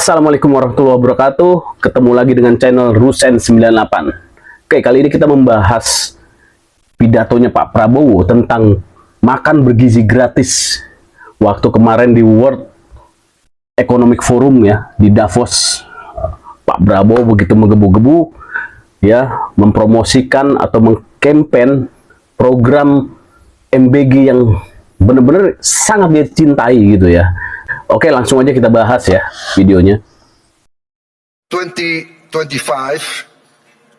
Assalamualaikum warahmatullahi wabarakatuh. Ketemu lagi dengan channel Rusen98. Oke, kali ini kita membahas pidatonya Pak Prabowo tentang makan bergizi gratis waktu kemarin di World Economic Forum ya, di Davos. Pak Prabowo begitu menggebu-gebu ya, mempromosikan atau mengkampen program MBG yang benar-benar sangat dia cintai gitu ya. Oke, langsung aja kita bahas ya videonya. 2025,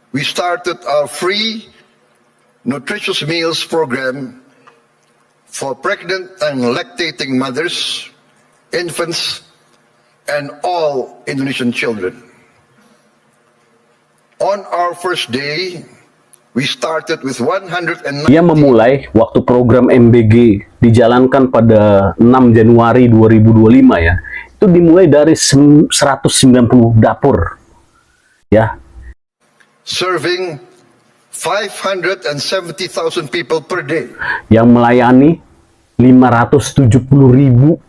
we started our free nutritious meals program for pregnant and lactating mothers, infants, and all Indonesian children. On our first day, we started with 190. Ia memulai waktu program MBG dijalankan pada 6 Januari 2025 ya. Itu dimulai dari 190 dapur. Ya. Serving 570,000 people per day. Yang melayani 570.000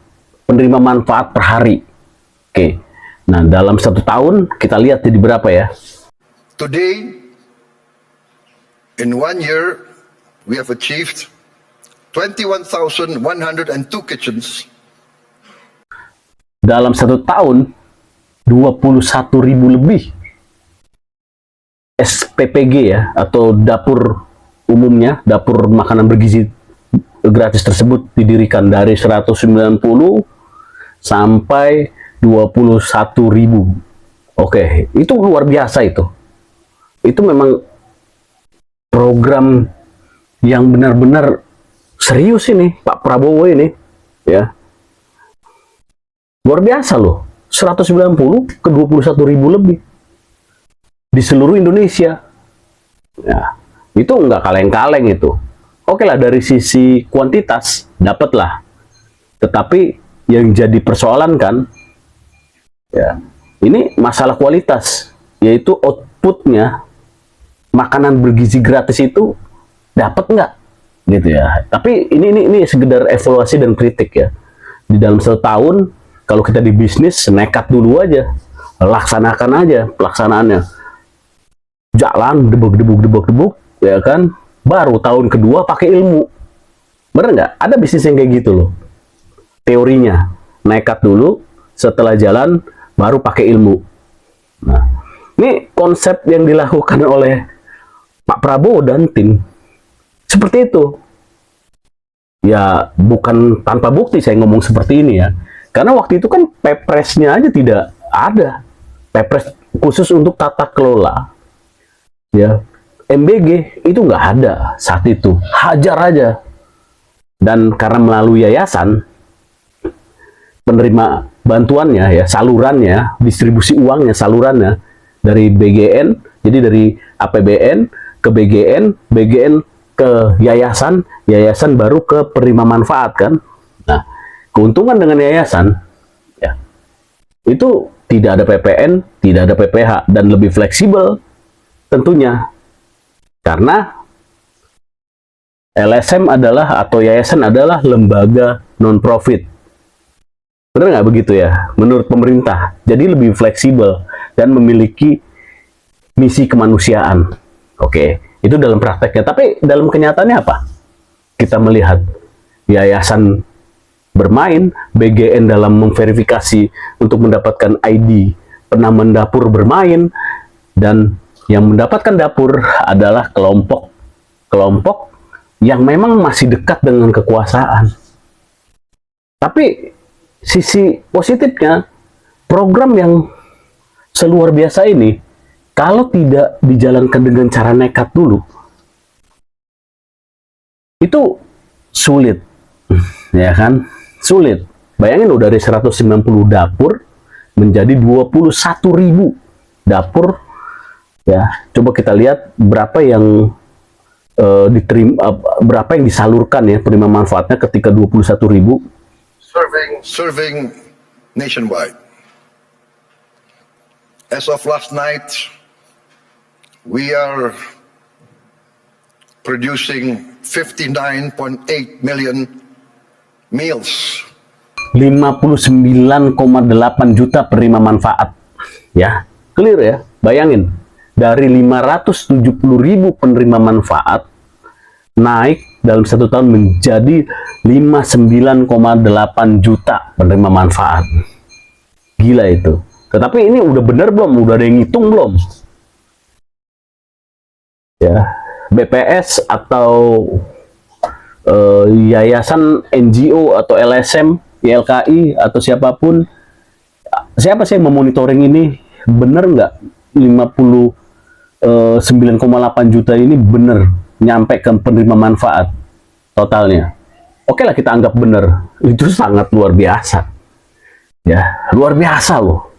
penerima manfaat per hari. Oke. Nah, dalam 1 tahun kita lihat jadi berapa ya? Today, in 1 year, we have achieved 21,102 kitchens. Dalam 1 tahun, 21.000 lebih SPPG ya, atau dapur umumnya, dapur makanan bergizi gratis tersebut didirikan dari 190 sampai 21.000. Oke, itu luar biasa itu. Itu memang program yang benar-benar serius ini Pak Prabowo ini ya, luar biasa loh. 190 ke 21.000 lebih di seluruh Indonesia ya, itu nggak kaleng-kaleng itu. Oke lah, dari sisi kuantitas dapatlah, tetapi yang jadi persoalan kan ya, ini masalah kualitas, yaitu outputnya makanan bergizi gratis itu dapat nggak gitu ya. Tapi ini sekedar evaluasi dan kritik ya. Di dalam 1 tahun kalau kita di bisnis, nekat dulu aja, laksanakan aja pelaksanaannya, jalan debuk ya kan, baru tahun kedua pakai ilmu. Bener nggak? Ada bisnis yang kayak gitu loh teorinya, nekat dulu, setelah jalan baru pakai ilmu. Nah, ini konsep yang dilakukan oleh Pak Prabowo dan tim seperti itu ya, bukan tanpa bukti saya ngomong seperti ini ya, karena waktu itu kan Pepresnya aja tidak ada, Pepres khusus untuk tata kelola ya MBG itu nggak ada saat itu, hajar aja. Dan karena melalui yayasan penerima bantuannya ya, salurannya, distribusi uangnya, salurannya dari BGN, jadi dari APBN ke BGN, BGN ke yayasan, yayasan baru ke penerima manfaat kan. Nah, keuntungan dengan yayasan ya, itu tidak ada PPN, tidak ada PPH, dan lebih fleksibel tentunya, karena LSM adalah, atau yayasan adalah lembaga non-profit. Benar nggak begitu ya? Menurut pemerintah, jadi lebih fleksibel dan memiliki misi kemanusiaan. Oke, itu dalam prakteknya. Tapi dalam kenyataannya apa? Kita melihat yayasan bermain, BGN dalam memverifikasi untuk mendapatkan ID penambahan dapur bermain, dan yang mendapatkan dapur adalah kelompok yang memang masih dekat dengan kekuasaan. Tapi sisi positifnya, program yang seluar biasa ini, kalau tidak dijalankan dengan cara nekat dulu, itu sulit, ya kan? Sulit. Bayangin loh, dari 190 dapur menjadi 21.000 dapur, ya. Coba kita lihat berapa yang diterima, berapa yang disalurkan ya penerima manfaatnya ketika 21.000. Serving nationwide. As of last night, we are producing 59.8 million meals 59,8 juta penerima manfaat. Ya, clear ya. Bayangin, dari 570.000 penerima manfaat naik dalam 1 tahun menjadi 59,8 juta penerima manfaat. Gila itu. Tetapi ini udah bener belum? Udah ada yang ngitung belum? Ya, BPS atau yayasan NGO atau LSM, YLKI atau siapapun, siapa sih yang memonitoring ini? Bener nggak 59,8 juta ini bener nyampe ke penerima manfaat totalnya? Oke lah, kita anggap bener. Itu sangat luar biasa. Ya, luar biasa loh.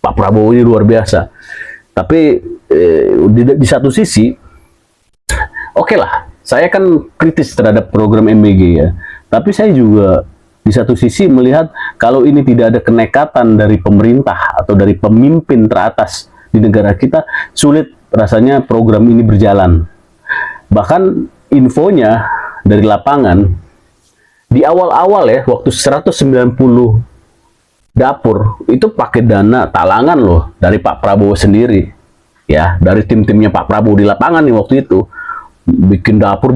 Pak Prabowo ini luar biasa. Tapi di satu sisi, oke lah, saya kan kritis terhadap program MBG ya. Tapi saya juga di satu sisi melihat kalau ini tidak ada kenekatan dari pemerintah atau dari pemimpin teratas di negara kita, sulit rasanya program ini berjalan. Bahkan infonya dari lapangan, di awal-awal ya, waktu 190 dapur, itu pakai dana talangan loh, dari Pak Prabowo sendiri. Ya, dari tim-timnya Pak Prabowo di lapangan nih waktu itu. Bikin dapur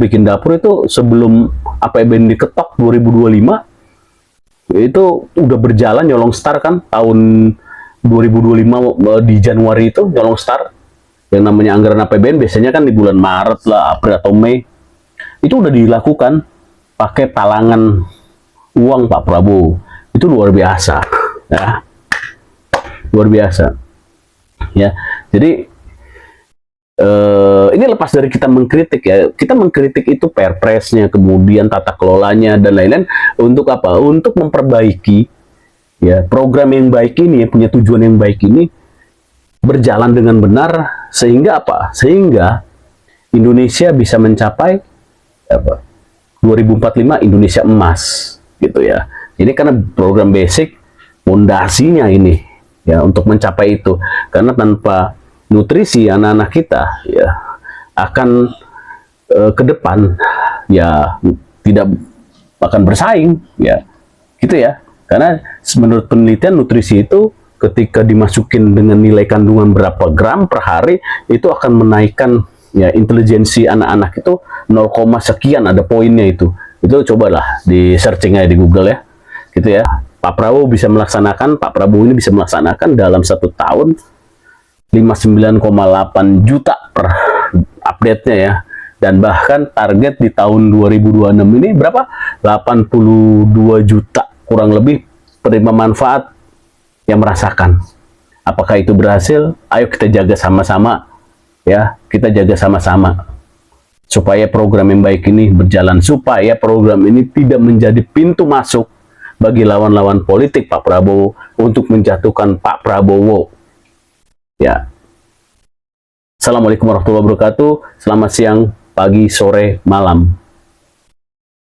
itu sebelum APBN diketok 2025, itu udah berjalan nyolong start kan, tahun 2025 di Januari itu nyolong start. Yang namanya anggaran APBN biasanya kan di bulan Maret lah, April atau Mei. Itu udah dilakukan pakai talangan uang Pak Prabowo. Itu luar biasa, ya. Luar biasa. Ya. Jadi ini lepas dari kita mengkritik ya, kita mengkritik itu perpresnya, kemudian tata kelolanya dan lain-lain, untuk apa? Untuk memperbaiki ya program yang baik ini, punya tujuan yang baik ini berjalan dengan benar, sehingga apa? Sehingga Indonesia bisa mencapai apa? 2045 Indonesia emas gitu ya. Ini karena program basic fondasinya ini ya untuk mencapai itu. Karena tanpa nutrisi anak-anak kita ya akan ke depan ya tidak akan bersaing ya gitu ya, karena menurut penelitian nutrisi itu ketika dimasukin dengan nilai kandungan berapa gram per hari itu akan menaikkan ya intelijensi anak-anak itu 0, sekian, ada poinnya itu cobalah di searching aja di Google ya gitu ya. Pak Prabowo ini bisa melaksanakan dalam 1 tahun 59,8 juta per update-nya ya. Dan bahkan target di tahun 2026 ini berapa? 82 juta kurang lebih penerima manfaat yang merasakan. Apakah itu berhasil? Ayo kita jaga sama-sama ya. Kita jaga sama-sama supaya program yang baik ini berjalan, supaya program ini tidak menjadi pintu masuk bagi lawan-lawan politik Pak Prabowo untuk menjatuhkan Pak Prabowo. Ya. Assalamualaikum warahmatullahi wabarakatuh. Selamat siang, pagi, sore, malam.